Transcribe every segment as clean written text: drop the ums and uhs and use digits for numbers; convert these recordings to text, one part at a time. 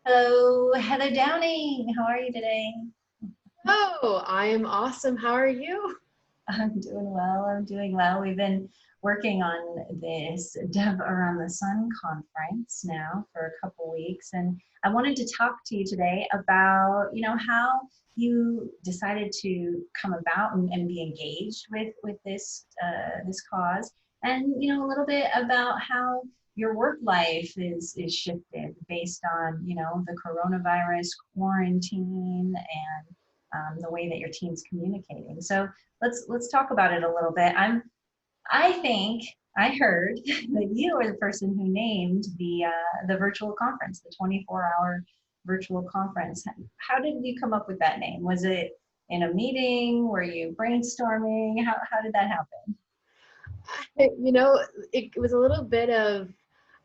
Hello, Heather Downing. How are you today? Oh, I am awesome. How are you? I'm doing well. I'm doing well. We've been working on this Dev Around the Sun conference now for a couple weeks, and I wanted to talk to you today about, how you decided to come about and be engaged with this cause, and a little bit about how your work life is shifted based on, the coronavirus quarantine and the way that your team's communicating. So let's talk about it a little bit. I think I heard that you are the person who named the virtual conference, the 24-hour virtual conference. How did you come up with that name? Was it in a meeting? Were you brainstorming? How did that happen? You know, it was a little bit of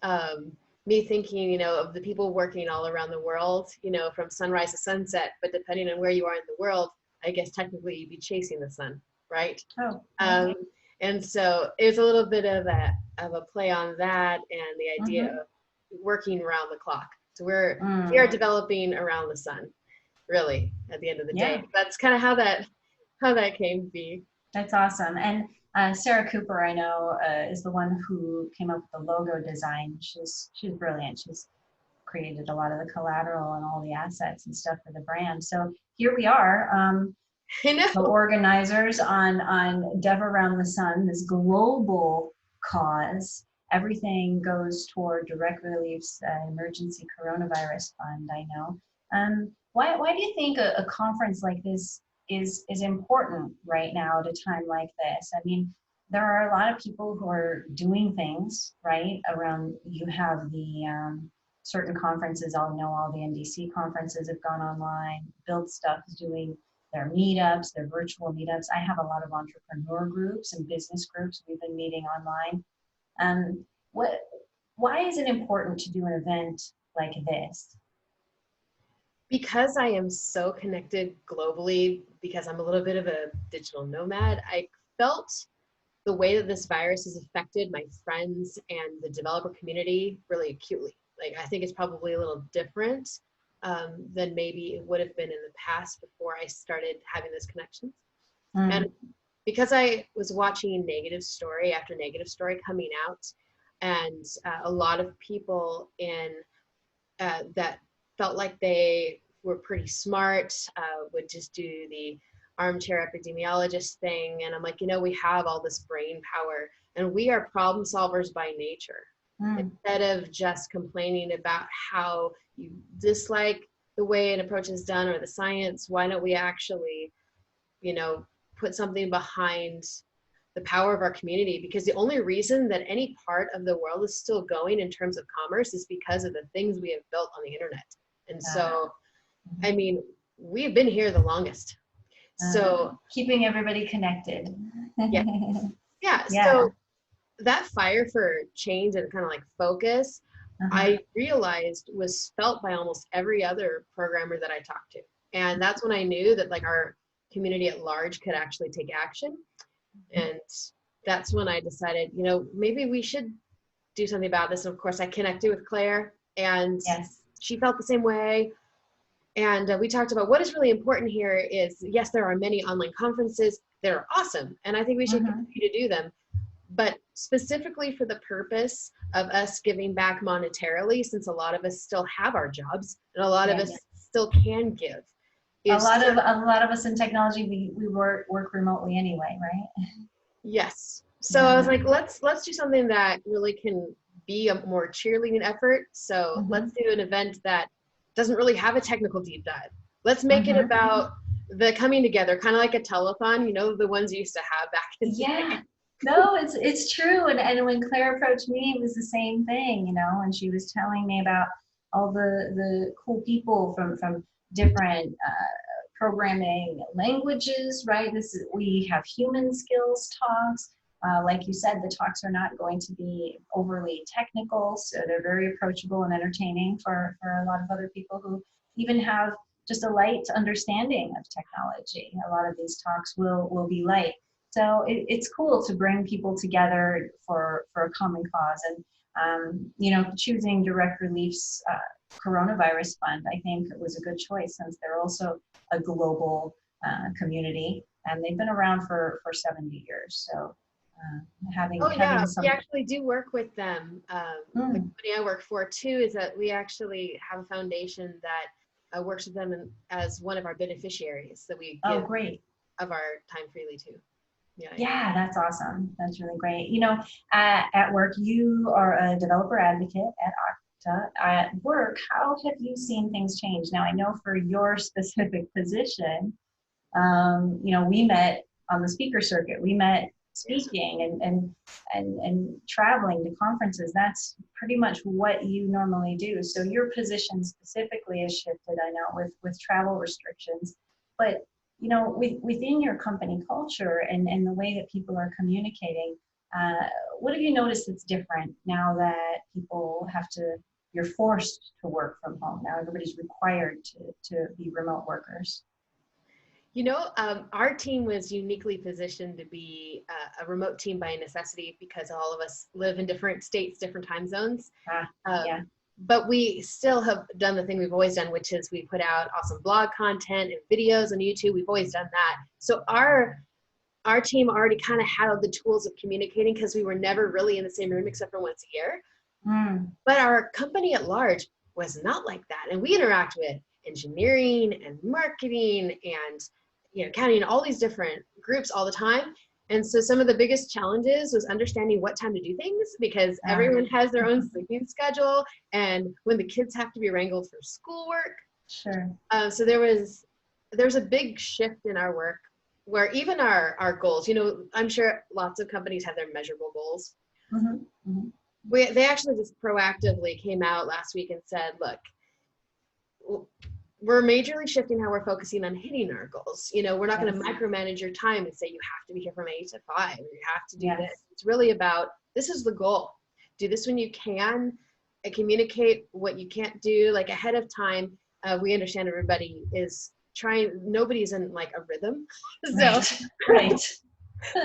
um, me thinking, of the people working all around the world, from sunrise to sunset. But depending on where you are in the world, I guess technically you'd be chasing the sun, right? Oh, Um, okay. and so it was a little bit of a play on that and the idea Mm-hmm. of working around the clock. So we are Mm, developing around the sun, really, at the end of the day. yeah. That's kind of how that came to be. That's awesome. And Sarah Cooper, I know, is the one who came up with the logo design. She's brilliant. She's created a lot of the collateral and all the assets and stuff for the brand. So here we are, I know. co-organizers on Dev Around the Sun, this global cause. Everything goes toward Direct Relief's emergency coronavirus fund. I know. Why do you think a conference like this is important right now at a time like this? I mean, there are a lot of people who are doing things right around. You have the certain conferences. I'll know all the NDC conferences have gone online. Build Stuff is doing their meetups, their virtual meetups. I have a lot of entrepreneur groups and business groups. We've been meeting online. Um, what? Why is it important to do an event like this? Because I am so connected globally, because I'm a little bit of a digital nomad, I felt the way that this virus has affected my friends and the developer community really acutely. Like, I think it's probably a little different than maybe it would have been in the past before I started having those connections. And Mm, because I was watching negative story after negative story coming out, and a lot of people in that felt like they were pretty smart, would just do the armchair epidemiologist thing. And I'm like, we have all this brain power and we are problem solvers by nature. mm. Instead of just complaining about how you dislike the way an approach is done or the science, why don't we actually, you know, put something behind the power of our community? Because the only reason that any part of the world is still going in terms of commerce is because of the things we have built on the internet. And Uh, so, I mhm. mean, we've been here the longest. So, Keeping everybody connected. yeah, yeah. Yeah. So that fire for change and kind of like focus, Uh-huh. I realized was felt by almost every other programmer that I talked to. And that's when I knew that like our community at large could actually take action. And that's when I decided, maybe we should do something about this. And of course, I connected with Claire, and Yes. she felt the same way. And we talked about what is really important here is, yes, there are many online conferences that are awesome, and I think we should Hmm. continue to do them. But specifically for the purpose of us giving back monetarily, since a lot of us still have our jobs and a lot of Yes. us still can give, is A lot of us in technology we work remotely anyway, right? yes. So I was Yeah. like, let's do something that really can be a more cheerleading effort. So let's Hmm. do an event that doesn't really have a technical deep dive. Let's make it Hmm. about the coming together, kind of like a telethon, the ones you used to have back in the day. Yeah. No, it's true. And when Claire approached me, it was the same thing, and she was telling me about all the cool people from different programming languages, right? We have human skills talks. Like you said, the talks are not going to be overly technical, so they're very approachable and entertaining for a lot of other people who even have just a light understanding of technology. A lot of these talks will be light. So it's cool to bring people together for a common cause. And choosing Direct Relief's coronavirus fund, I think it was a good choice since they're also a global community, and they've been around for 70 years. So Oh having yeah, we some. actually do work with them. The Mm, company I work for too is that we actually have a foundation that works with them as one of our beneficiaries that we oh, give great. of our time freely to. Yeah, yeah. Yeah, that's awesome. That's really great. At work, you are a developer advocate at Okta. At work, how have you seen things change? Now, I know for your specific position, we met on the speaker circuit. We met Yes. speaking and traveling to conferences. That's pretty much what you normally do. So your position specifically has shifted, I know, with travel restrictions. But within your company culture and the way that people are communicating, what have you noticed that's different now that people you're forced to work from home? Now everybody's required to be remote workers. Our team was uniquely positioned to be a remote team by necessity because all of us live in different states, different time zones. Ah, yeah. But we still have done the thing we've always done, which is we put out awesome blog content and videos on YouTube. We've always done that. So our team already kind of had the tools of communicating because we were never really in the same room except for once a year. Mm, But our company at large was not like that. And we interact with engineering and marketing and accounting, all these different groups all the time. And so some of the biggest challenges was understanding what time to do things because ah, everyone has their own sleeping schedule and when the kids have to be wrangled for schoolwork. sure. So there's a big shift in our work where even our goals, I'm sure lots of companies have their measurable goals. Hmm. Hmm. They actually just proactively came out last week and said, look, we're majorly shifting how we're focusing on hitting our goals. We're not going to Yes. micromanage your time and say you have to be here from 8 to 5 or you have to do this. Yes. It's really about, this is the goal. Do this when you can, and communicate what you can't do like ahead of time. We understand everybody is trying, nobody's in like a rhythm. So Right. Right.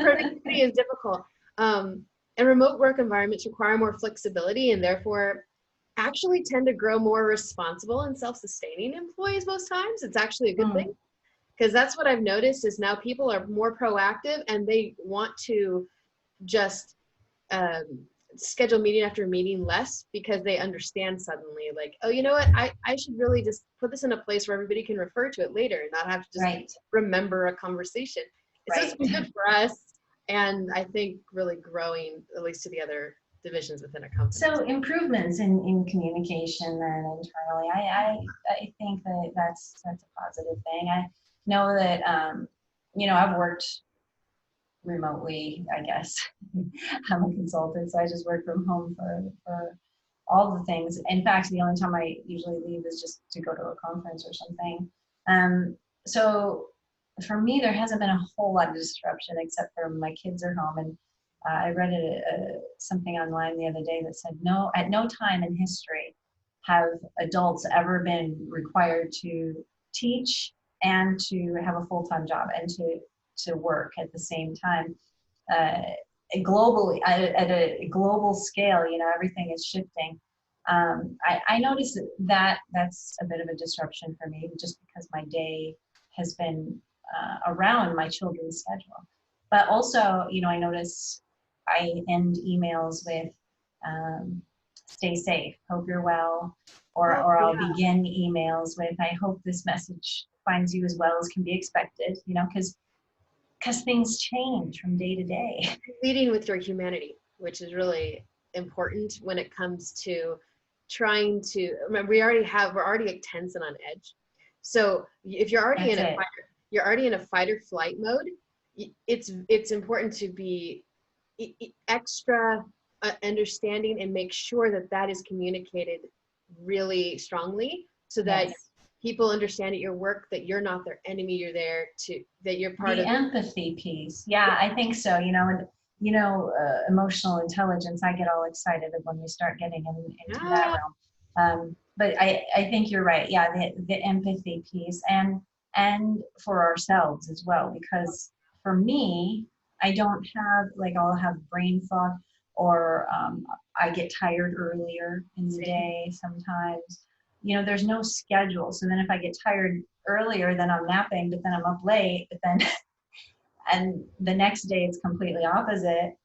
productivity is difficult. And remote work environments require more flexibility and therefore actually tend to grow more responsible and self-sustaining employees most times. It's actually a good Mm, thing because that's what I've noticed is now people are more proactive and they want to just schedule meeting after meeting less because they understand suddenly like, oh, you know what, I should really just put this in a place where everybody can refer to it later and not have to just right. remember a conversation. So it's Right. been good for us and I think really growing at least to the other divisions within a company. So improvements in communication then internally, I think that's a positive thing. I know that I've worked remotely, I guess. I'm a consultant, so I just work from home for all the things. In fact, the only time I usually leave is just to go to a conference or something. So for me, there hasn't been a whole lot of disruption except for my kids are home. And I read something online the other day that said, no, at no time in history have adults ever been required to teach and to have a full-time job and to work at the same time. Uh, Globally, at a global scale, everything is shifting. I noticed that that's a bit of a disruption for me just because my day has been around my children's schedule. But also, I notice I end emails with stay safe, hope you're well, Oh or I'll yeah, begin emails with I hope this message finds you as well as can be expected, because things change from day to day. leading with your humanity, which is really important when it comes to trying to remember we're already tense and on edge. So if you're already That's in a it. you're already in a fight or flight mode, it's important to be extra understanding and make sure that that is communicated really strongly so that Yes. people understand at your work that you're not their enemy, you're there to that you're part The of. empathy piece. Yeah, I think so. Emotional intelligence, I get all excited when we start getting into that Yeah, realm. But I think you're right. Yeah, the empathy piece and for ourselves as well, because for me, I don't have like I'll have brain fog or I get tired earlier in the same. day sometimes. there's no schedule. So then if I get tired earlier, then I'm napping, but then I'm up late, but then, and the next day it's completely opposite.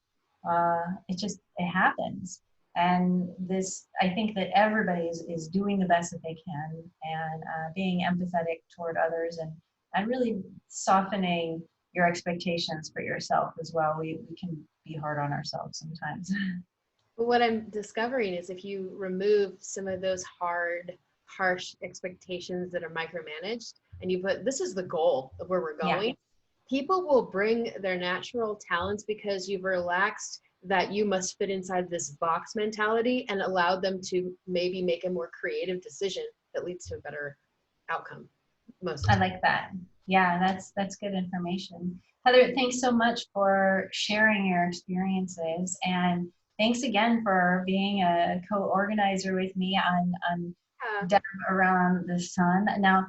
It happens. And this, I think that everybody is doing the best that they can, and being empathetic toward others, and really softening your expectations for yourself as well. We can be hard on ourselves sometimes. But what I'm discovering is if you remove some of those hard, harsh expectations that are micromanaged and you put, this is the goal of where we're Yeah, going, people will bring their natural talents because you've relaxed that you must fit inside this box mentality and allowed them to maybe make a more creative decision that leads to a better outcome most of I the time. like that. Yeah, that's good information. Heather, thanks so much for sharing your experiences, and thanks again for being a co-organizer with me on Yeah. Dev Around the Sun. Now,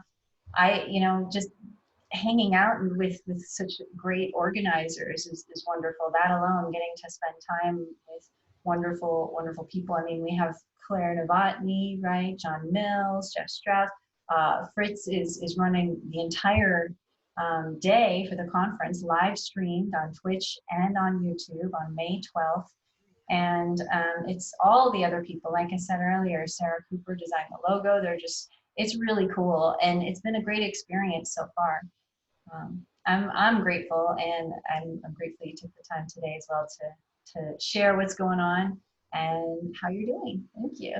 just hanging out with such great organizers is wonderful. That alone, getting to spend time with wonderful, wonderful people. I mean, we have Claire Novotny, right? John Mills, Jeff Strauss. Fritz is running the entire day for the conference, live streamed on Twitch and on YouTube on May 12th. And it's all the other people, like I said earlier, Sarah Cooper designed the logo. It's really cool. And it's been a great experience so far. I'm grateful, and I'm grateful you took the time today as well to share what's going on and how you're doing. Thank you.